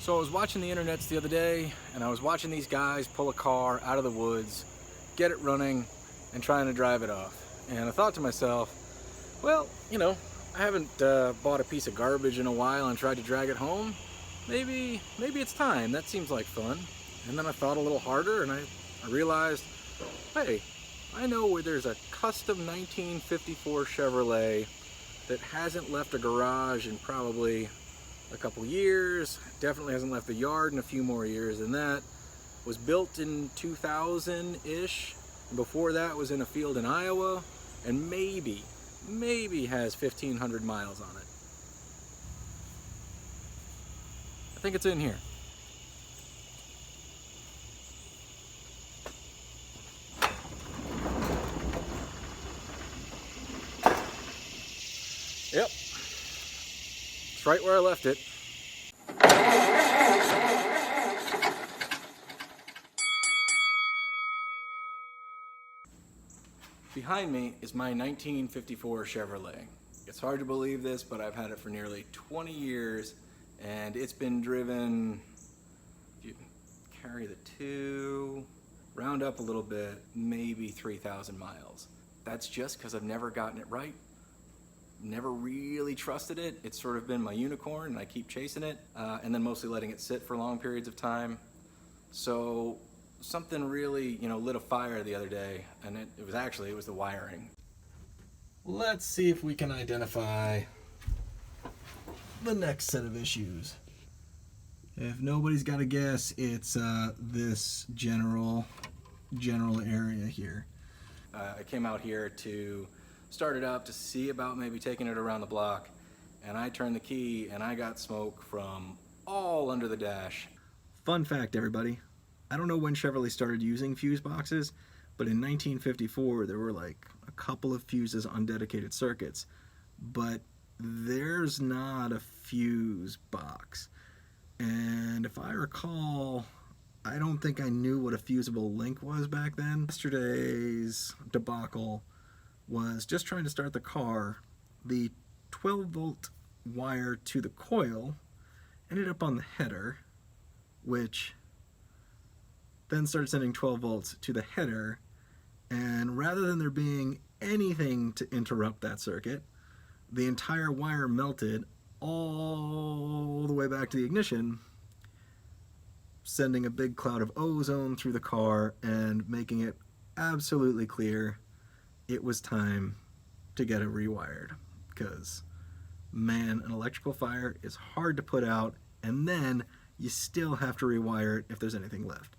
So I was watching the internets the other day, and I was watching these guys pull a car out of the woods, get it running, and trying to drive it off. And I thought to myself, well, I haven't bought a piece of garbage in a while and tried to drag it home. Maybe it's time. That seems like fun. And then I thought a little harder, and I realized, hey, I know where there's a custom 1954 Chevrolet that hasn't left a garage in probably a couple years, definitely hasn't left the yard in a few more years than that, was built in 2000-ish, and before that was in a field in Iowa, and maybe has 1,500 miles on it. I think it's in here. Yep, it's right where I left it. Behind me is my 1954 Chevrolet. It's hard to believe this, but I've had it for nearly 20 years, and it's been driven, if you carry the two, round up a little bit, maybe 3,000 miles. That's just because I've never gotten it right. Never really trusted it. It's sort of been my unicorn, and I keep chasing it, and then mostly letting it sit for long periods of time. So something really, lit a fire the other day, and it was the wiring. Let's see if we can identify the next set of issues. If nobody's got a guess, it's this general area here. I came out here to start it up to see about maybe taking it around the block, and I turned the key and I got smoke from all under the dash. Fun fact, everybody, I don't know when Chevrolet started using fuse boxes, but in 1954 there were like a couple of fuses on dedicated circuits, but there's not a fuse box. And if I recall, I don't think I knew what a fusible link was back then. Yesterday's debacle was just trying to start the car. The 12-volt wire to the coil ended up on the header, which then started sending 12 volts to the header, and rather than there being anything to interrupt that circuit, the entire wire melted all the way back to the ignition, sending a big cloud of ozone through the car and making it absolutely clear it was time to get it rewired. Because, man, an electrical fire is hard to put out, and then you still have to rewire it if there's anything left.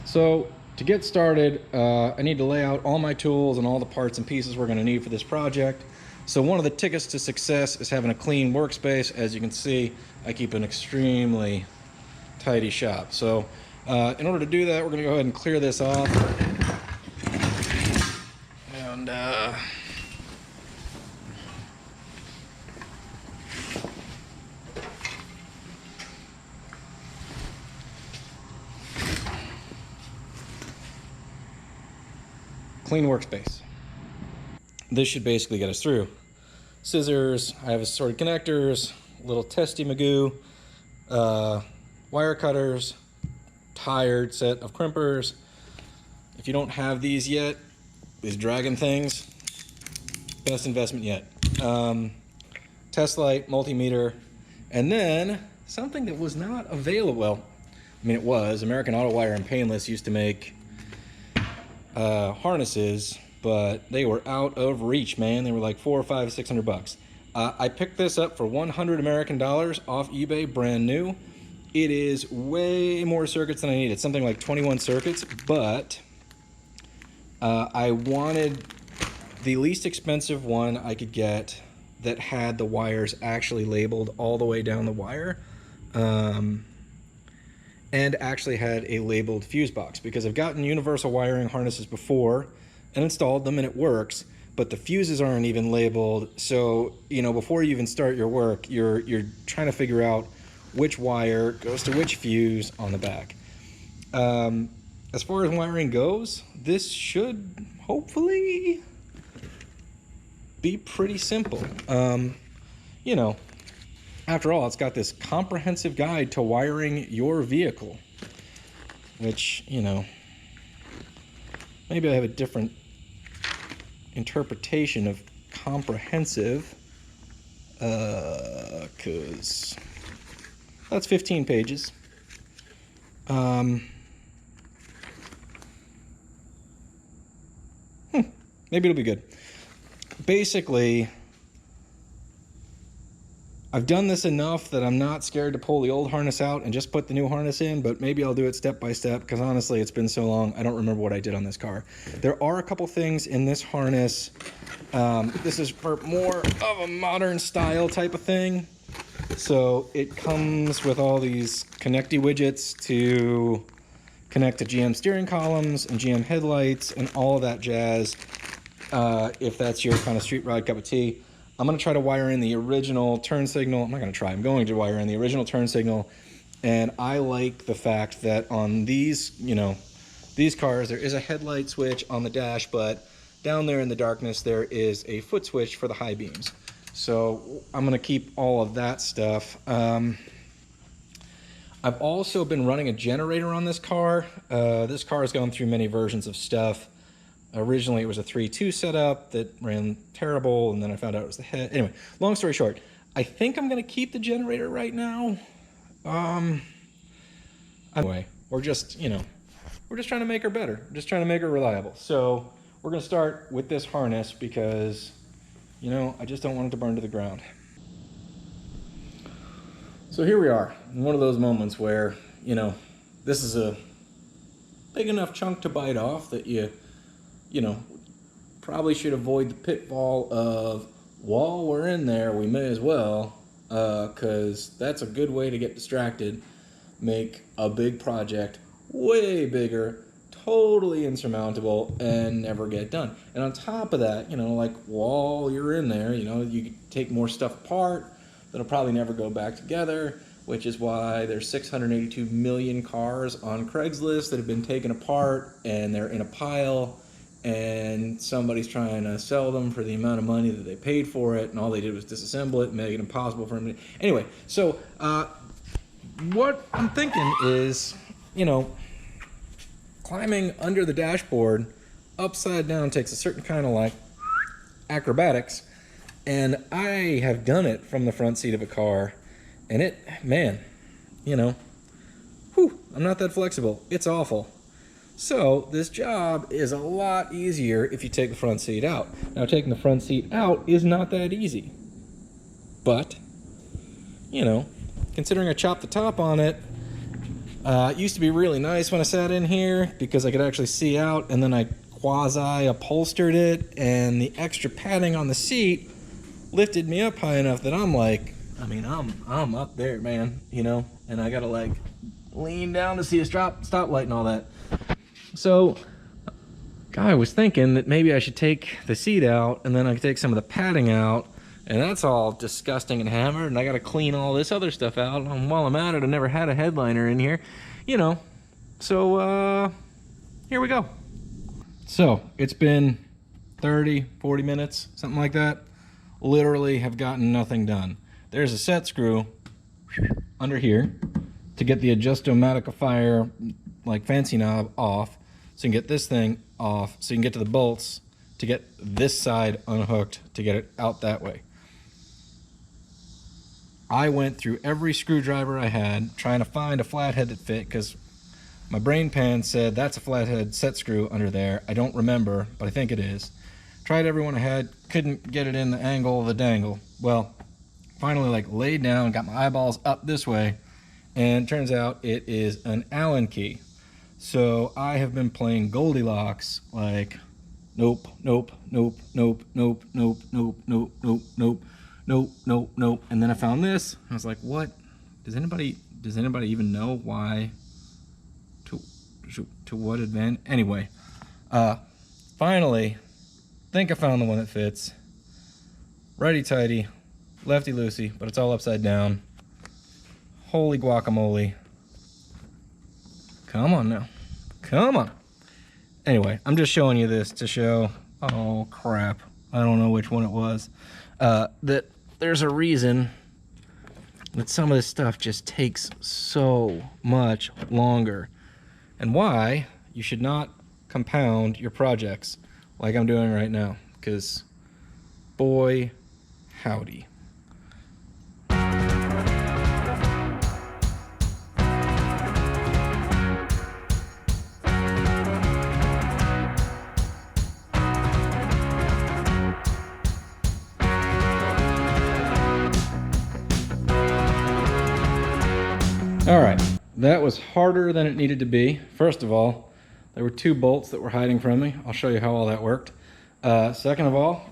So to get started, I need to lay out all my tools and all the parts and pieces we're going to need for this project. So one of the tickets to success is having a clean workspace. As you can see, I keep an extremely tidy shop. So in order to do that, we're going to go ahead and clear this off. And clean workspace. This should basically get us through. Scissors, I have assorted connectors, little testy magoo, wire cutters, tired set of crimpers. If you don't have these yet, these dragon things, best investment yet. Test light, multimeter, and then something that was not available. Well, I mean, it was. American Auto Wire and Painless used to make harnesses, but they were out of reach, man. They were like $400 or $500, $600. I picked this up for $100 American off eBay, brand new. It is way more circuits than I needed, something like 21 circuits, but I wanted the least expensive one I could get that had the wires actually labeled all the way down the wire, and actually had a labeled fuse box, because I've gotten universal wiring harnesses before and installed them and it works, but the fuses aren't even labeled. So, before you even start your work, you're trying to figure out which wire goes to which fuse on the back. As far as wiring goes, this should hopefully be pretty simple. After all, it's got this comprehensive guide to wiring your vehicle, which, you know, maybe I have a different interpretation of comprehensive, because that's 15 pages. Maybe it'll be good. Basically, I've done this enough that I'm not scared to pull the old harness out and just put the new harness in, but maybe I'll do it step by step, because honestly, it's been so long, I don't remember what I did on this car. There are a couple things in this harness. This is for more of a modern style type of thing. So it comes with all these connecty widgets to connect to GM steering columns and GM headlights and all of that jazz. If that's your kind of street ride cup of tea. I'm going to try to wire in the original turn signal. I'm not going to try. I'm going to wire in the original turn signal. And I like the fact that on these, you know, these cars, there is a headlight switch on the dash, but down there in the darkness, there is a foot switch for the high beams. So I'm going to keep all of that stuff. I've also been running a generator on this car. This car has gone through many versions of stuff. Originally, it was a 3.2 setup that ran terrible, and then I found out it was the head. Anyway, long story short, I think I'm going to keep the generator right now. Anyway, we're just, you know, we're just trying to make her better. We're just trying to make her reliable. So we're going to start with this harness because, you know, I just don't want it to burn to the ground. So here we are, in one of those moments where, you know, this is a big enough chunk to bite off that you know, probably should avoid the pitfall of, while we're in there, we may as well, because that's a good way to get distracted, make a big project way bigger, totally insurmountable, and never get done. And on top of that, you know, like while you're in there, you know, you could take more stuff apart that'll probably never go back together, which is why there's 682 million cars on Craigslist that have been taken apart and they're in a pile, and somebody's trying to sell them for the amount of money that they paid for it, and all they did was disassemble it and make it impossible for them to... Anyway, so what I'm thinking is, you know, climbing under the dashboard upside down takes a certain kind of like acrobatics, and I have done it from the front seat of a car, and it, man, you know, whew, I'm not that flexible. It's awful. So this job is a lot easier if you take the front seat out. Now, taking the front seat out is not that easy. But, you know, considering I chopped the top on it, it used to be really nice when I sat in here because I could actually see out, and then I quasi-upholstered it, and the extra padding on the seat lifted me up high enough that I'm like, I mean, I'm up there, man, you know, and I gotta like lean down to see a stoplight and all that. So, I was thinking that maybe I should take the seat out, and then I could take some of the padding out, and that's all disgusting and hammered, and I gotta clean all this other stuff out. And while I'm at it, I never had a headliner in here, you know. So, here we go. So, it's been 30, 40 minutes, something like that. Literally have gotten nothing done. There's a set screw under here to get the AdjustOMatic like fancy knob off, so you can get this thing off, so you can get to the bolts to get this side unhooked to get it out that way. I went through every screwdriver I had trying to find a flathead that fit, because my brain pan said that's a flathead set screw under there. I don't remember, but I think it is. Tried every one I had, couldn't get it in the angle of the dangle. Well, finally like laid down, got my eyeballs up this way, and turns out it is an Allen key. So I have been playing Goldilocks, like nope, nope, nope, nope, nope, nope, nope, nope, nope, nope, nope, nope, nope. And then I found this. I was like, what? Does anybody even know why? To what advantage? Anyway, finally, think I found the one that fits. Righty tighty, lefty loosey, but it's all upside down. Holy guacamole. Come on now. Come on. Anyway, I'm just showing you this to show, oh crap, I don't know which one it was, that there's a reason that some of this stuff just takes so much longer, and why you should not compound your projects like I'm doing right now, because boy howdy. All right, that was harder than it needed to be. First of all, there were 2 bolts that were hiding from me. I'll show you how all that worked. Second of all,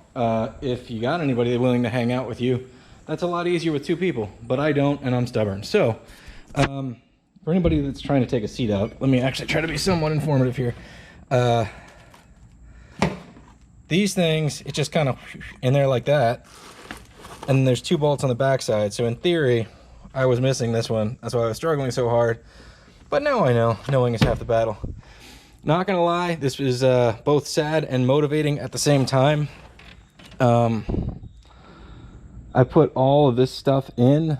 if you got anybody willing to hang out with you, that's a lot easier with 2 people, but I don't, and I'm stubborn. So, for anybody that's trying to take a seat out, let me actually try to be somewhat informative here. These things, it's just kind of in there like that, and there's 2 bolts on the backside. So in theory, I was missing this one. That's why I was struggling so hard. But now I know. Knowing is half the battle. Not gonna lie, this was both sad and motivating at the same time. I put all of this stuff in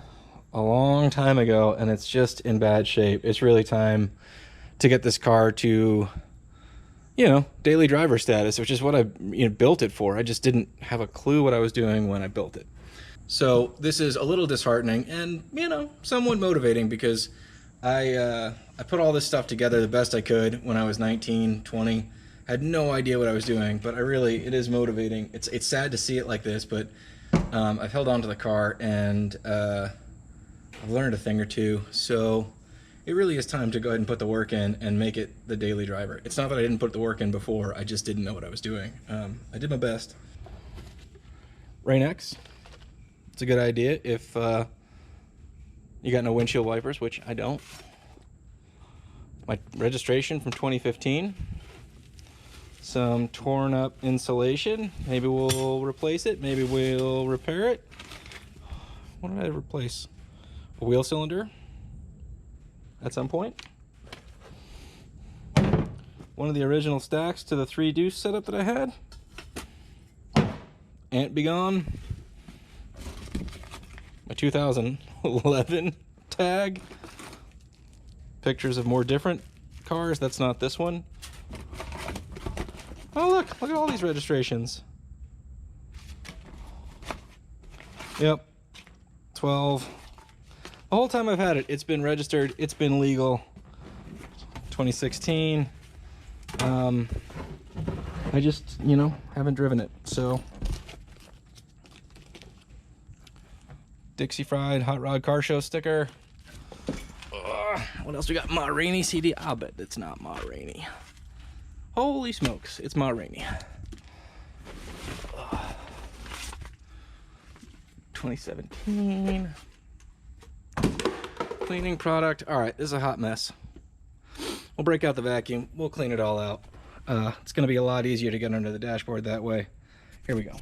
a long time ago, and it's just in bad shape. It's really time to get this car to, you know, daily driver status, which is what I built it for. I just didn't have a clue what I was doing when I built it. So this is a little disheartening and, you know, somewhat motivating, because I put all this stuff together the best I could when I was 19, 20. I had no idea what I was doing, but it is motivating. It's sad to see it like this, but I've held on to the car, and I've learned a thing or two. So it really is time to go ahead and put the work in and make it the daily driver. It's not that I didn't put the work in before, I just didn't know what I was doing. I did my best. Rain X. It's a good idea if you got no windshield wipers, which I don't. My registration from 2015. Some torn up insulation. Maybe we'll replace it. Maybe we'll repair it. What did I replace? A wheel cylinder at some point. One of the original stacks to the 3 deuce setup that I had. Ain't be gone. My 2011 tag. Pictures of more different cars. That's not this one. Oh, look at all these registrations. Yep, 12. The whole time I've had it, it's been registered, it's been legal. 2016. I just, haven't driven it, so. Dixie Fried Hot Rod Car Show sticker. What else we got? Ma Rainey CD. I'll bet it's not Ma Rainey. Holy smokes, it's Ma Rainey. 2017. Cleaning product. All right, this is a hot mess. We'll break out the vacuum. We'll clean it all out. It's going to be a lot easier to get under the dashboard that way. Here we go.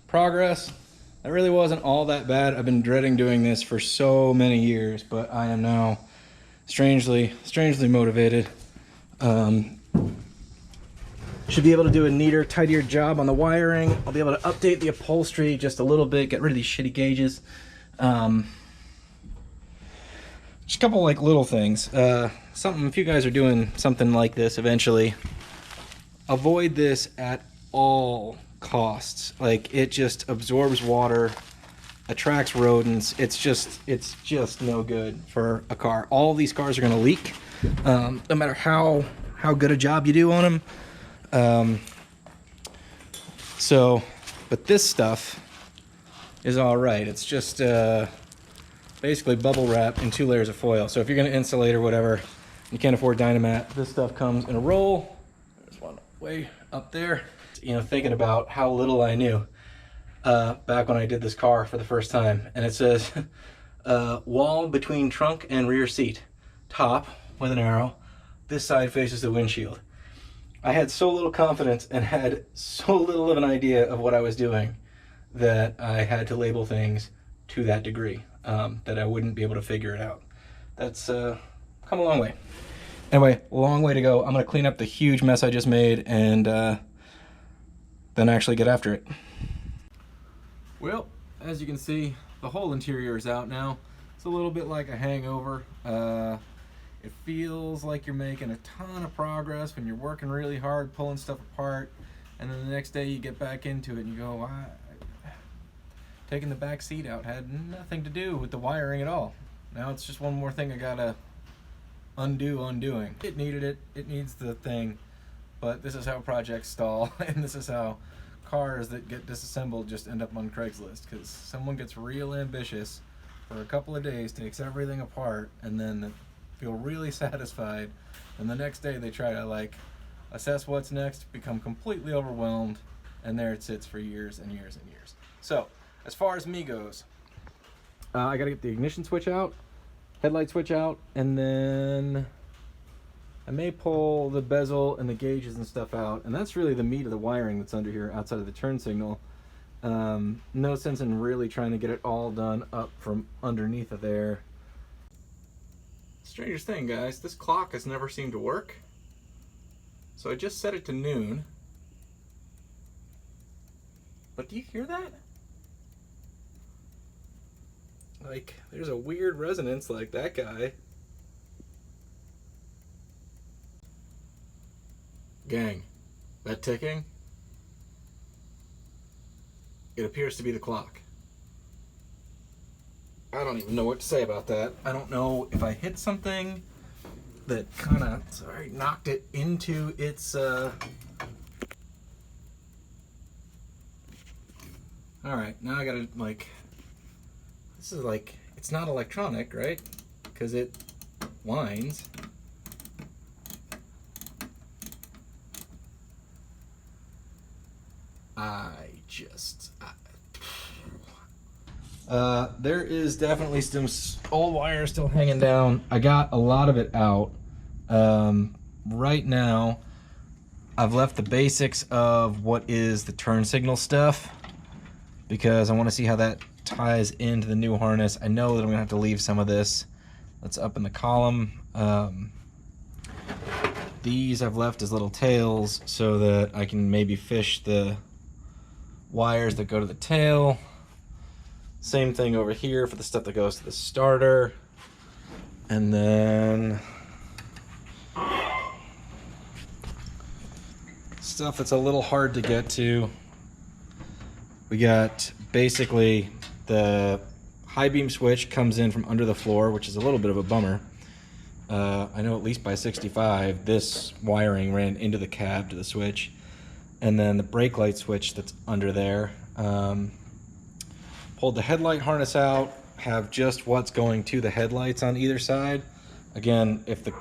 Progress. That really wasn't all that bad. I've been dreading doing this for so many years, but I am now strangely motivated. Should be able to do a neater, tidier job on the wiring. I'll be able to update the upholstery just a little bit, get rid of these shitty gauges. Just a couple like little things. If you guys are doing something like this eventually, avoid this at all costs. Like, it just absorbs water, attracts rodents. It's just no good for a car. All these cars are going to leak, no matter how good a job you do on them. But this stuff is all right. It's just basically bubble wrap in 2 layers of foil. So if you're going to insulate or whatever, you can't afford Dynamat, this stuff comes in a roll. There's one way up there. Thinking about how little I knew back when I did this car for the first time. And it says, wall between trunk and rear seat. Top with an arrow. This side faces the windshield. I had so little confidence and had so little of an idea of what I was doing that I had to label things to that degree, that I wouldn't be able to figure it out. That's come a long way. Anyway, long way to go. I'm gonna clean up the huge mess I just made and then actually get after it. Well, as you can see, the whole interior is out now. It's a little bit like a hangover. It feels like you're making a ton of progress when you're working really hard, pulling stuff apart, and then the next day you get back into it and you go, taking the back seat out had nothing to do with the wiring at all. Now it's just one more thing I gotta undoing. It needed it, it needs the thing, but this is how projects stall, and this is how cars that get disassembled just end up on Craigslist, because someone gets real ambitious for a couple of days, takes everything apart, and then feel really satisfied, and the next day they try to like assess what's next, become completely overwhelmed, and there it sits for years and years and years. So as far as me goes, I gotta get the ignition switch out, headlight switch out, and then I may pull the bezel and the gauges and stuff out, and that's really the meat of the wiring that's under here outside of the turn signal. No sense in really trying to get it all done up from underneath of there. Strangest thing, guys, this clock has never seemed to work. So I just set it to noon. But do you hear that? Like, there's a weird resonance like that guy. Gang, that ticking, it appears to be the clock. I don't even know what to say about that. I don't know if I hit something that kind of, knocked it into its, Alright, now I gotta, this is it's not electronic, right? Because it whines. There is definitely some old wire still hanging down. I got a lot of it out. Right now, I've left the basics of what is the turn signal stuff because I want to see how that ties into the new harness. I know that I'm gonna have to leave some of this that's up in the column. These I've left as little tails so that I can maybe fish the wires that go to the tail. Same thing over here for the stuff that goes to the starter. And then stuff that's a little hard to get to. We got basically the high beam switch comes in from under the floor, which is a little bit of a bummer. I know at least by 65, this wiring ran into the cab to the switch. And then the brake light switch that's under there. Pulled the headlight harness out, have just what's going to the headlights on either side. Again, if the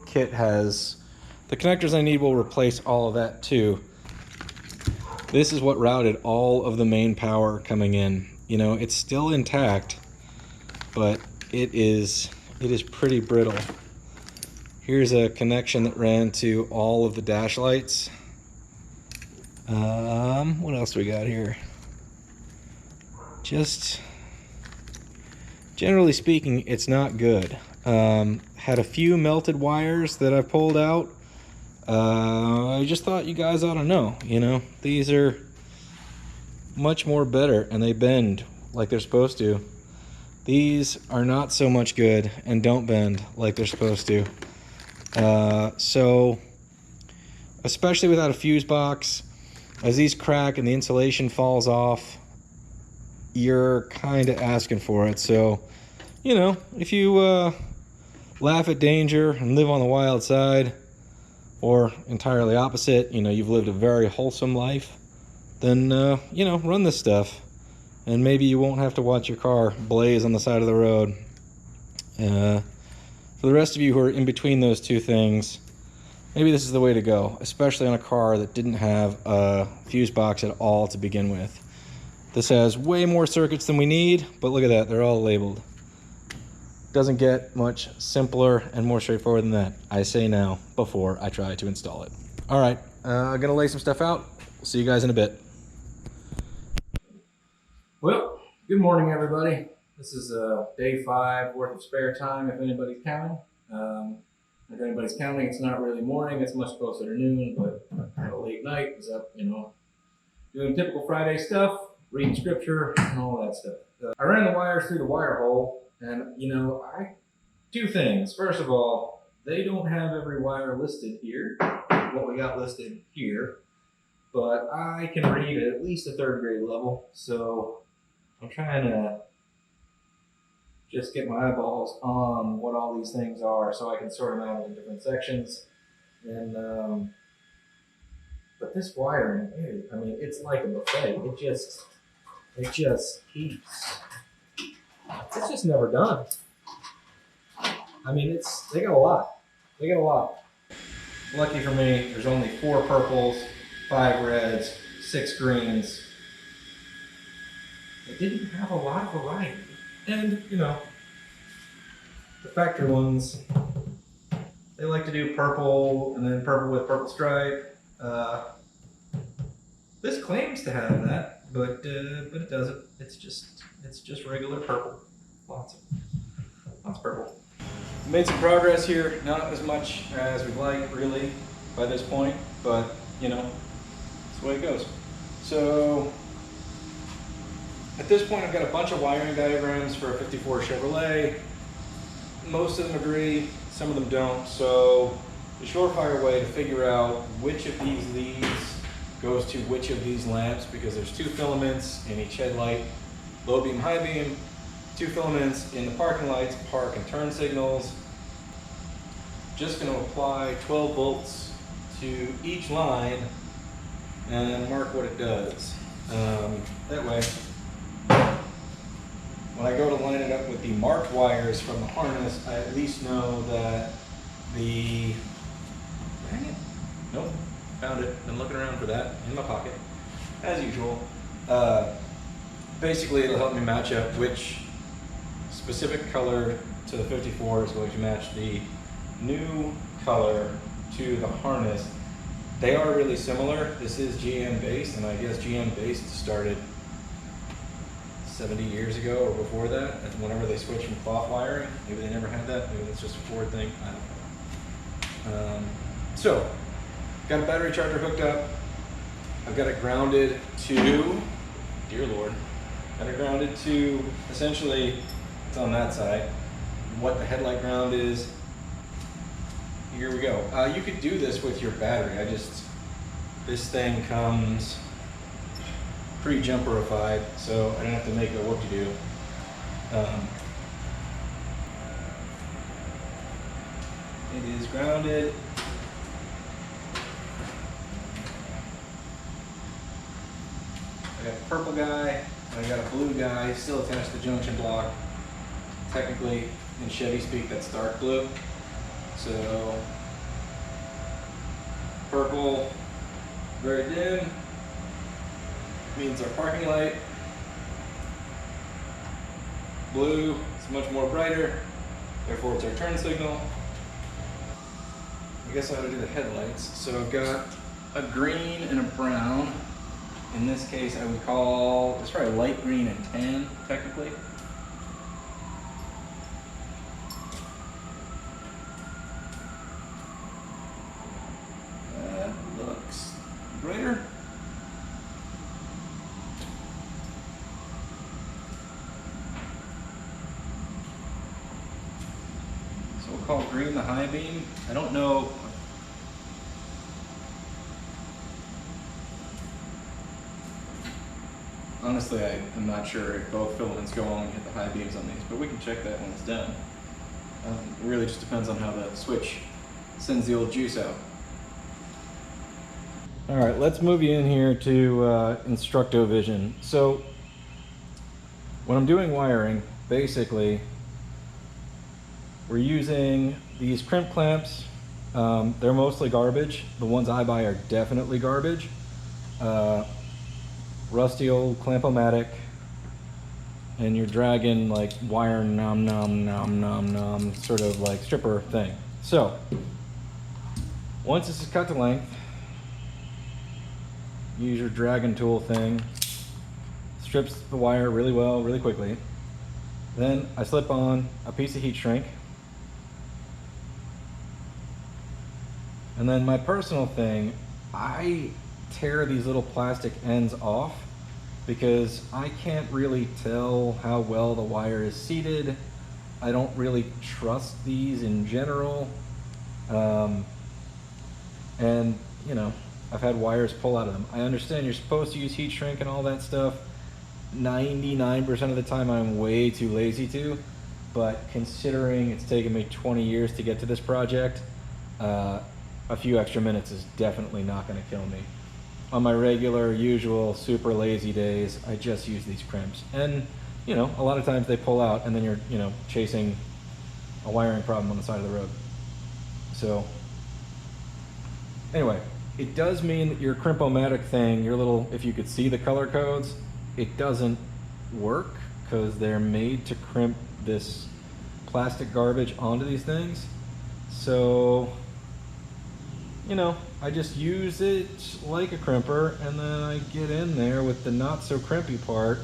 kit has the connectors I need, will replace all of that too. This is what routed all of the main power coming in. You know, it's still intact, but it is pretty brittle. Here's a connection that ran to all of the dash lights. What else do we got here? Just generally speaking, it's not good. Had a few melted wires that I pulled out. I just thought you guys ought to know, you know, these are much more better and they bend like they're supposed to. These are not so much good and don't bend like they're supposed to. So especially without a fuse box, as these crack and the insulation falls off, you're kind of asking for it. So, you know, if you laugh at danger and live on the wild side, or entirely opposite, you know, you've lived a very wholesome life, then, you know, run this stuff. And maybe you won't have to watch your car blaze on the side of the road. For the rest of you who are in between those two things, maybe this is the way to go, especially on a car that didn't have a fuse box at all to begin with. This has way more circuits than we need, but look at that, they're all labeled. Doesn't get much simpler and more straightforward than that. I say now, before I try to install it. All right, I'm gonna lay some stuff out. We'll see you guys in a bit. Well, good morning, everybody. This is day 5 worth of spare time, if anybody's counting. If anybody's counting, it's not really morning, it's much closer to noon, but kind of late night. Was up, doing typical Friday stuff, reading scripture, and all that stuff. I ran the wires through the wire hole, and two things. First of all, they don't have every wire listed here, what we got listed here, but I can read at least a 3rd grade level, so I'm trying to just get my eyeballs on what all these things are so I can sort them out into different sections. And but this wiring, it's like a buffet. It just keeps. It's just never done. They got a lot. They got a lot. Lucky for me, there's only 4 purples, 5 reds, 6 greens. It didn't have a lot of variety. And, the factory ones, they like to do purple and then purple with purple stripe. This claims to have that, but it doesn't. It's just regular purple. Lots of purple. Made some progress here, not as much as we'd like, really, by this point, but it's the way it goes. So at this point, I've got a bunch of wiring diagrams for a 54 Chevrolet. Most of them agree, some of them don't. So the surefire way to figure out which of these leads goes to which of these lamps, because there's 2 filaments in each headlight, low beam, high beam, 2 filaments in the parking lights, park and turn signals. Just going to apply 12 volts to each line and mark what it does. That way, when I go to line it up with the marked wires from the harness, I at least know that the, dang it, nope, found it, been looking around for that in my pocket, as usual. Basically, it'll help me match up which specific color to the 54 is going to match the new color to the harness. They are really similar. This is GM based, and I guess GM based started 70 years ago or before that, whenever they switched from cloth wiring. Maybe they never had that, maybe that's just a Ford thing, I don't know. So, got a battery charger hooked up. I've got it grounded to, dear Lord, got it grounded to, essentially, it's on that side, what the headlight ground is. Here we go. You could do this with your battery. This thing comes pre-jumperified, so I don't have to make a whoop-de-doo. It is grounded. I got a purple guy, and I got a blue guy still attached to the junction block. Technically, in Chevy speak, that's dark blue. So, purple, very dim, means our parking light. Blue is much more brighter, therefore it's our turn signal. I guess I ought to do the headlights. So I've got a green and a brown. In this case, I would call, it's probably light green and tan, technically. That looks brighter. So we'll call green the high beam. I don't know. Honestly, I'm not sure if both filaments go on when you hit the high beams on these, but we can check that when it's done. It really just depends on how the switch sends the old juice out. All right, let's move you in here to InstructoVision. So when I'm doing wiring, basically, we're using these crimp clamps. They're mostly garbage. The ones I buy are definitely garbage. Rusty old Clamp-O-Matic, and you're dragging like wire nom nom nom nom nom sort of like stripper thing. So once this is cut to length, use your dragon tool thing. Strips the wire really well, really quickly. Then I slip on a piece of heat shrink. And then my personal thing, I tear these little plastic ends off because I can't really tell how well the wire is seated. I don't really trust these in general. And you know, I've had wires pull out of them. I understand you're supposed to use heat shrink and all that stuff. 99% of the time I'm way too lazy to, but considering it's taken me 20 years to get to this project, a few extra minutes is definitely not going to kill me. On my regular, usual, super lazy days, I just use these crimps. And, you know, a lot of times they pull out and then you're, you know, chasing a wiring problem on the side of the road. So, anyway, it does mean that your Crimping thing, your little, if you could see the color codes, it doesn't work because they're made to crimp this plastic garbage onto these things. So, you know, I just use it like a crimper, and then I get in there with the not so crimpy part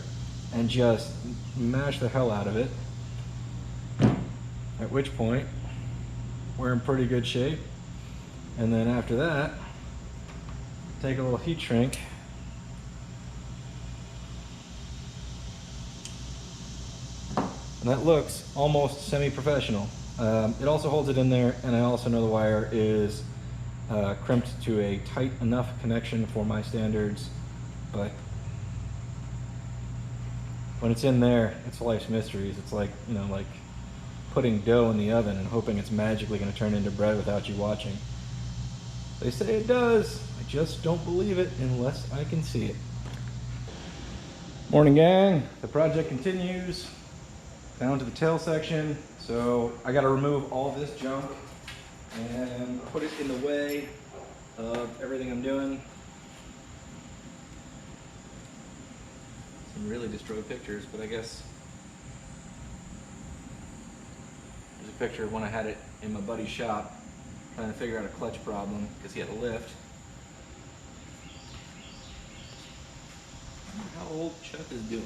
and just mash the hell out of it. At which point, we're in pretty good shape. And then after that, take a little heat shrink. And that looks almost semi-professional. It also holds it in there, and I also know the wire is crimped to a tight enough connection for my standards, but when it's in there, it's life's mysteries. It's like, you know, like putting dough in the oven and hoping it's magically going to turn into bread without you watching. They say it does. I just don't believe it unless I can see it. Morning, gang. The project continues down to the tail section. So I got to remove all this junk and put it in the way of everything I'm doing. Some really destroyed pictures, but I guess there's a picture of when I had it in my buddy's shop trying to figure out a clutch problem because he had a lift. I wonder how old Chuck is doing.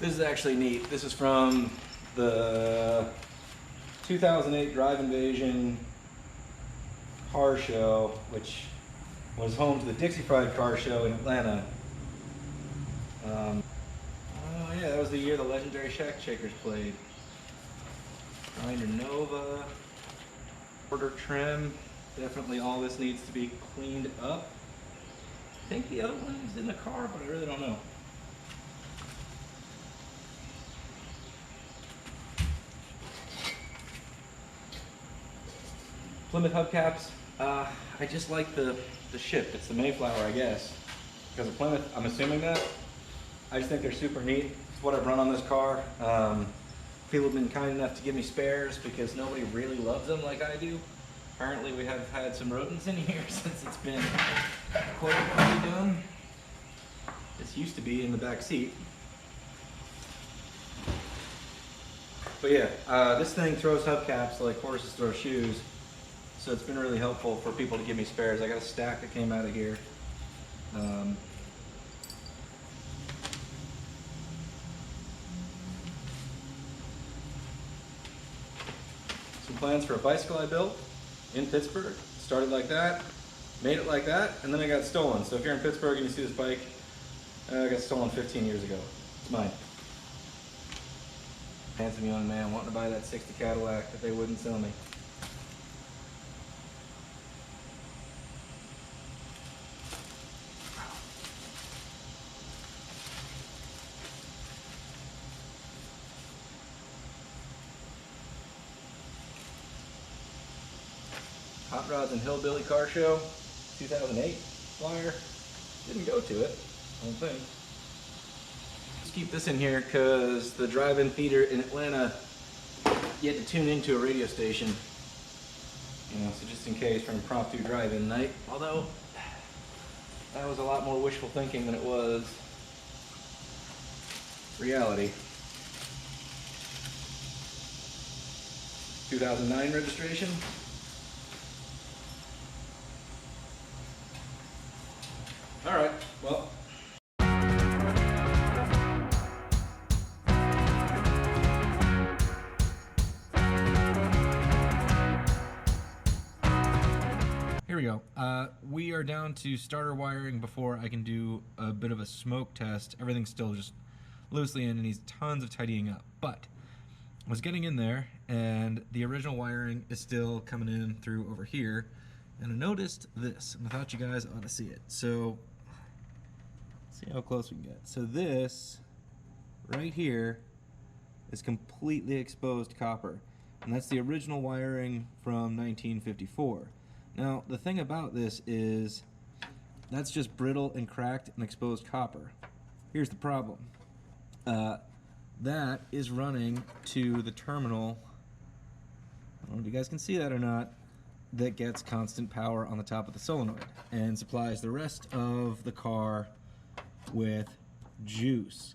This is actually neat. This is from the 2008 Drive Invasion car show, which was home to the Dixie Pride car show in Atlanta. Oh yeah, that was the year the legendary Shack Shakers played. Grinder Nova, quarter trim. Definitely all this needs to be cleaned up. I think the other one is in the car, but I really don't know. Plymouth hubcaps, I just like the ship. It's the Mayflower, I guess. Because of Plymouth, I'm assuming that. I just think they're super neat. It's what I've run on this car. People have been kind enough to give me spares because nobody really loves them like I do. Apparently we have had some rodents in here since it's been quite done. This used to be in the back seat. But yeah, this thing throws hubcaps like horses throw shoes. So it's been really helpful for people to give me spares. I got a stack that came out of here. Some plans for a bicycle I built in Pittsburgh. Started like that, made it like that, and then I got stolen. So if you're in Pittsburgh and you see this bike, I got stolen 15 years ago. It's mine. Handsome young man wanting to buy that 60 Cadillac that they wouldn't sell me. Hot Rods and Hillbilly Car Show, 2008 flyer. Didn't go to it, I don't think. Just keep this in here because the drive-in theater in Atlanta, you had to tune into a radio station. You know, so just in case for impromptu drive-in night. Although, that was a lot more wishful thinking than it was reality. 2009 registration. Here we go. We are down to starter wiring before I can do a bit of a smoke test. Everything's still just loosely in and needs tons of tidying up. But I was getting in there and the original wiring is still coming in through over here. And I noticed this, and I thought you guys ought to see it. So, let's see how close we can get. So this, right here, is completely exposed copper. And that's the original wiring from 1954. Now, the thing about this is that's just brittle and cracked and exposed copper. Here's the problem. That is running to the terminal, I don't know if you guys can see that or not, that gets constant power on the top of the solenoid and supplies the rest of the car with juice.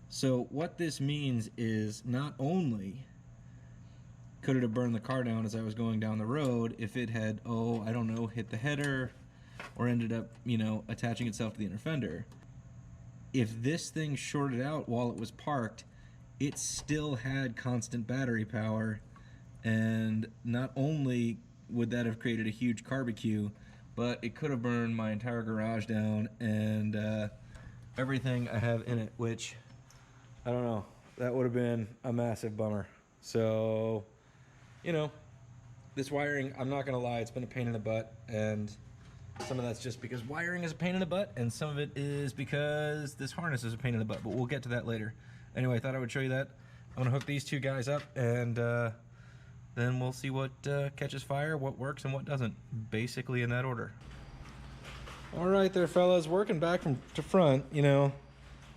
So what this means is not only could it have burned the car down as I was going down the road if it had, oh, I don't know, hit the header or ended up, you know, attaching itself to the inner fender. If this thing shorted out while it was parked, it still had constant battery power, and not only would that have created a huge barbecue, but it could have burned my entire garage down and everything I have in it, which, I don't know, that would have been a massive bummer. So, you know, this wiring, I'm not gonna lie, it's been a pain in the butt, and some of that's just because wiring is a pain in the butt, and some of it is because this harness is a pain in the butt, but we'll get to that later. Anyway, I thought I would show you that. I'm gonna hook these two guys up, and then we'll see what catches fire, what works, and what doesn't, basically in that order. All right there, fellas, working back from to front, you know,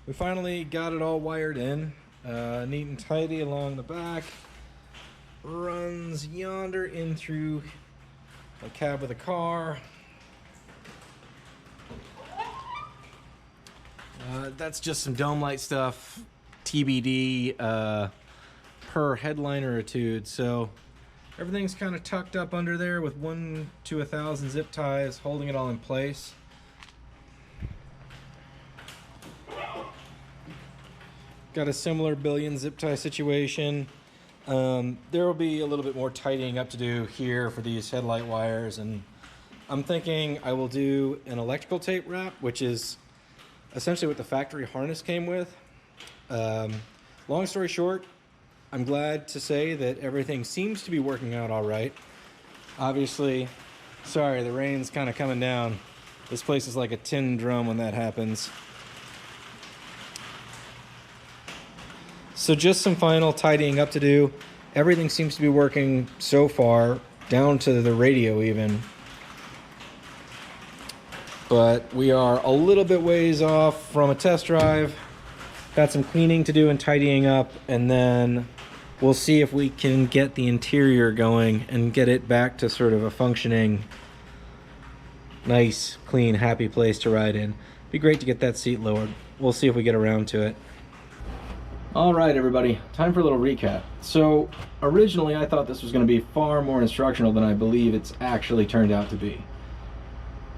we finally got it all wired in, neat and tidy along the back. Runs yonder in through the cab of the car. That's just some dome light stuff, TBD, per headliner-itude. So everything's kind of tucked up under there with 1 to 1,000 zip ties holding it all in place. Got a similar billion zip tie situation. There will be a little bit more tidying up to do here for these headlight wires, and I'm thinking I will do an electrical tape wrap, which is essentially what the factory harness came with. Long story short, I'm glad to say that everything seems to be working out all right. Obviously, sorry, the rain's kind of coming down. This place is like a tin drum when that happens. So just some final tidying up to do. Everything seems to be working so far, down to the radio even. But we are a little bit ways off from a test drive. Got some cleaning to do and tidying up, and then we'll see if we can get the interior going and get it back to sort of a functioning, nice, clean, happy place to ride in. Be great to get that seat lowered. We'll see if we get around to it. All right, everybody, time for a little recap. So originally I thought this was going to be far more instructional than I believe it's actually turned out to be.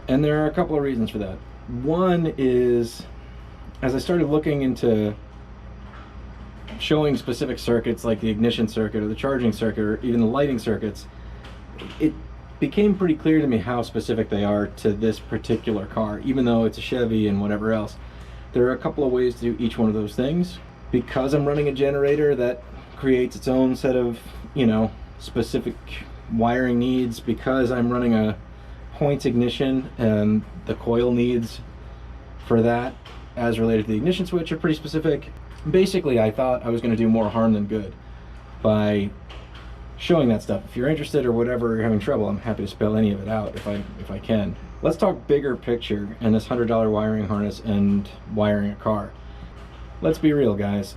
And there are a couple of reasons for that. One is, as I started looking into showing specific circuits like the ignition circuit or the charging circuit or even the lighting circuits, it became pretty clear to me how specific they are to this particular car, even though it's a Chevy and whatever else. There are a couple of ways to do each one of those things. Because I'm running a generator that creates its own set of, you know, specific wiring needs, because I'm running a points ignition and the coil needs for that as related to the ignition switch are pretty specific. Basically, I thought I was going to do more harm than good by showing that stuff. If you're interested or whatever, you're having trouble, I'm happy to spell any of it out if I can. Let's talk bigger picture and this $100 wiring harness and wiring a car. Let's be real, guys.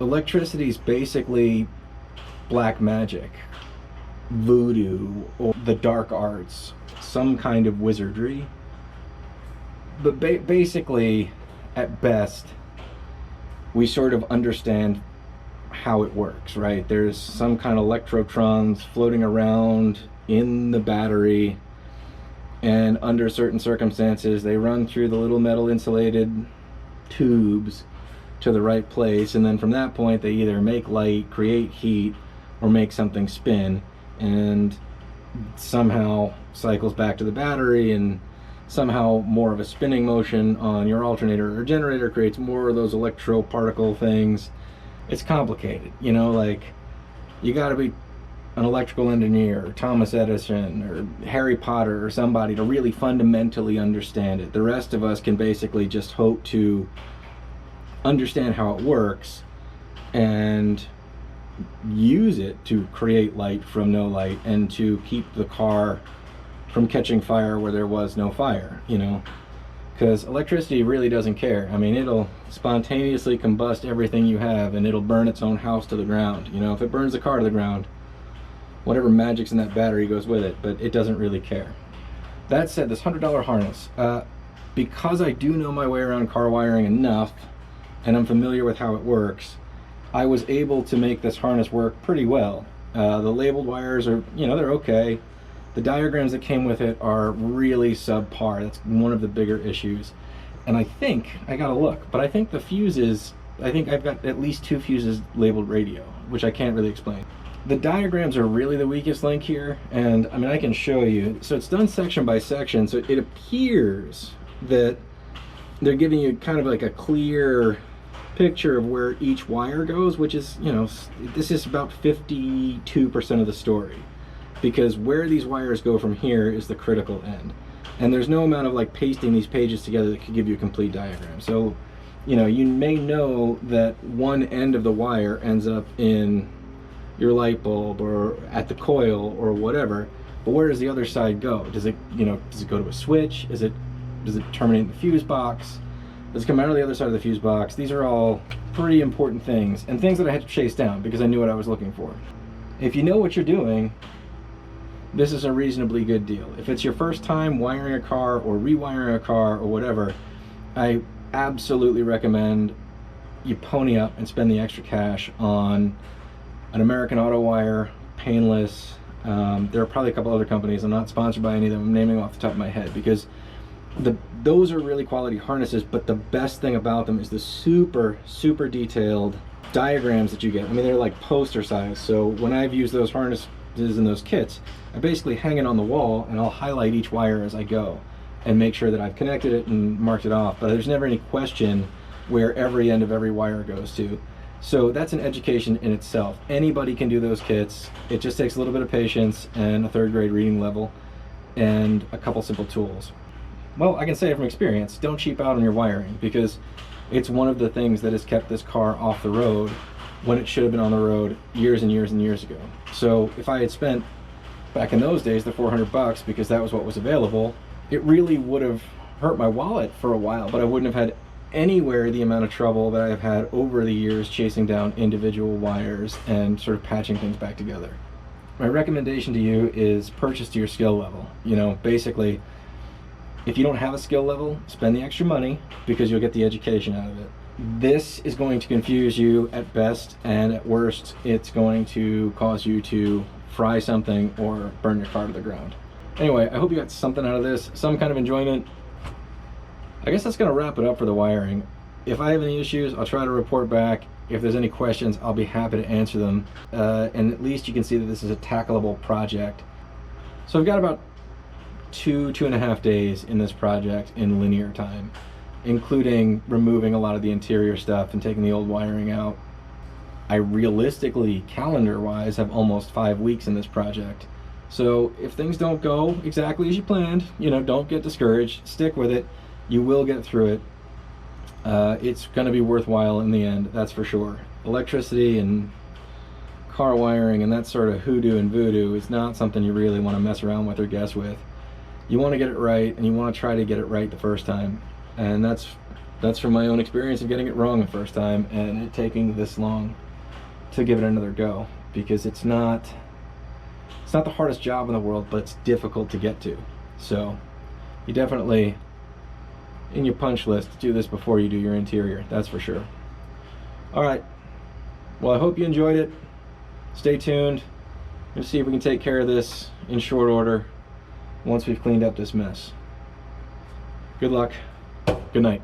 Electricity is basically black magic, voodoo, or the dark arts, some kind of wizardry. But basically, at best, we sort of understand how it works, right? There's some kind of electrotrons floating around in the battery, and under certain circumstances, they run through the little metal insulated tubes to the right place, and then from that point they either make light, create heat, or make something spin, and somehow cycles back to the battery, and somehow more of a spinning motion on your alternator or generator creates more of those electroparticle things. It's complicated, you know, like you got to be an electrical engineer or Thomas Edison or Harry Potter or somebody to really fundamentally understand it. The rest of us can basically just hope to understand how it works and use it to create light from no light and to keep the car from catching fire where there was no fire, you know, because electricity really doesn't care. I mean, it'll spontaneously combust everything you have, and it'll burn its own house to the ground. You know, if it burns the car to the ground, whatever magic's in that battery goes with it, but it doesn't really care. That said, this $100 harness, because I do know my way around car wiring enough and I'm familiar with how it works, I was able to make this harness work pretty well. The labeled wires are, you know, they're okay. The diagrams that came with it are really subpar. That's one of the bigger issues. And I think, I gotta look, but I think the fuses, I think I've got at least 2 fuses labeled radio, which I can't really explain. The diagrams are really the weakest link here, and I mean, I can show you. So it's done section by section, so it appears that they're giving you kind of like a clear picture of where each wire goes, which is, you know, this is about 52% of the story, because where these wires go from here is the critical end, and there's no amount of like pasting these pages together that could give you a complete diagram. So, you know, you may know that one end of the wire ends up in your light bulb or at the coil or whatever, but where does the other side go? Does it, you know, does it go to a switch? Does it terminate in the fuse box? Does it come out of the other side of the fuse box? These are all pretty important things, and things that I had to chase down because I knew what I was looking for. If you know what you're doing, this is a reasonably good deal. If it's your first time wiring a car or rewiring a car or whatever, I absolutely recommend you pony up and spend the extra cash on an American Auto Wire, painless. There are probably a couple other companies. I'm not sponsored by any of them. I'm naming them off the top of my head because those are really quality harnesses, but the best thing about them is the super detailed diagrams that you get. I mean, they're like poster size. So when I've used those harnesses in those kits, I basically hang it on the wall and I'll highlight each wire as I go and make sure that I've connected it and marked it off, but there's never any question where every end of every wire goes to. So that's an education in itself. Anybody can do those kits. It just takes a little bit of patience and a 3rd grade reading level and a couple simple tools. Well, I can say it from experience, don't cheap out on your wiring, because it's one of the things that has kept this car off the road when it should have been on the road years and years and years ago. So if I had spent, back in those days, the $400 because that was what was available, it really would have hurt my wallet for a while, but I wouldn't have had anywhere the amount of trouble that I've had over the years chasing down individual wires and sort of patching things back together. My recommendation to you is purchase to your skill level. You know, basically, if you don't have a skill level, spend the extra money because you'll get the education out of it. This is going to confuse you at best, and at worst, it's going to cause you to fry something or burn your car to the ground. Anyway, I hope you got something out of this, some kind of enjoyment. I guess that's going to wrap it up for the wiring. If I have any issues, I'll try to report back. If there's any questions, I'll be happy to answer them. And at least you can see that this is a tackleable project. So I've got about 2.5 days in this project in linear time, including removing a lot of the interior stuff and taking the old wiring out. I realistically, calendar-wise, have almost 5 weeks in this project. So if things don't go exactly as you planned, you know, don't get discouraged, stick with it. You will get through it. It's going to be worthwhile in the end, that's for sure. Electricity and car wiring and that sort of hoodoo and voodoo is not something you really want to mess around with or guess with. You want to get it right, and you want to try to get it right the first time. And that's from my own experience of getting it wrong the first time and it taking this long to give it another go, because it's not the hardest job in the world, but it's difficult to get to. So you definitely, in your punch list, do this before you do your interior, that's for sure. All right, well, I hope you enjoyed it. Stay tuned. Let's see if we can take care of this in short order once we've cleaned up this mess. Good luck. Good night.